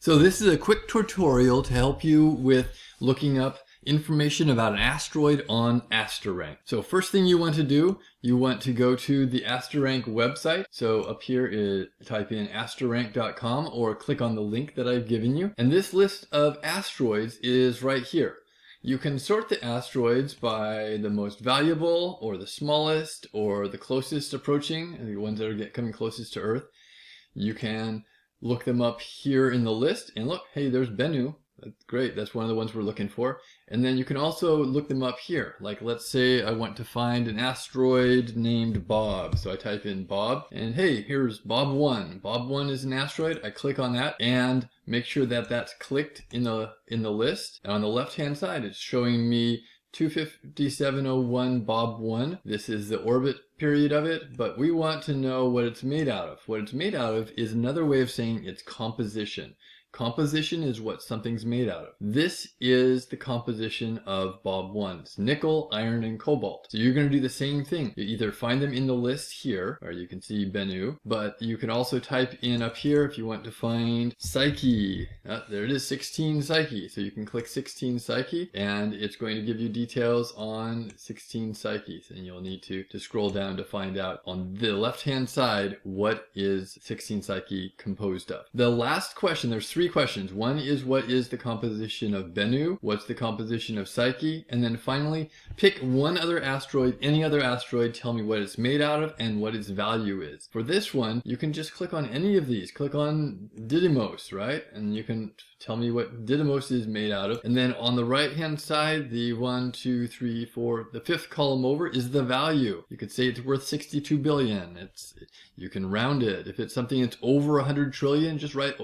So this is a quick tutorial to help you with looking up information about an asteroid on Asterank. So first thing you want to do, you want to go to the Asterank website. So up here, type in asterank.com or click on the link that I've given you. And this list of asteroids is right here. You can sort the asteroids by the most valuable or the smallest or the closest approaching, the ones that are coming closest to Earth. You can look them up here in the list and look, hey, there's Bennu. That's great. That's one of the ones we're looking for. And then you can also look them up here. Like let's say I want to find an asteroid named Bob. So I type in Bob and hey, here's Bob 1. Bob 1 is an asteroid. I click on that and make sure that that's clicked in the list. And on the left hand side, it's showing me 25701 Bob 1. This is the orbit period of it, but we want to know what it's made out of. What it's made out of is another way of saying its composition. Composition is what something's made out of. This is the composition of Bob 1. It's nickel, iron, and cobalt. So you're going to do the same thing. You either find them in the list here, or you can see Bennu, but you can also type in up here if you want to find Psyche. There it is, 16 Psyche. So you can click 16 Psyche, and it's going to give you details on 16 Psyches. And you'll need to scroll down to find out on the left-hand side what is 16 Psyche composed of. The last question, there's three questions. One is what is the composition of Bennu? What's the composition of Psyche? And then finally, pick one other asteroid, any other asteroid, tell me what it's made out of and what its value is. For this one, you can just click on any of these. Click on Didymos, right? And you can tell me what Didymos is made out of. And then on the right hand side, the 1, 2, 3, 4, the fifth column over is the value. You could say it's worth 62 billion. You can round it. If it's something that's over 100 trillion, just write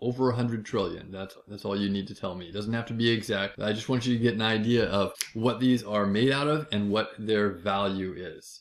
over 100 trillion. That's all you need to tell me. It doesn't have to be exact. I just want you to get an idea of what these are made out of and what their value is.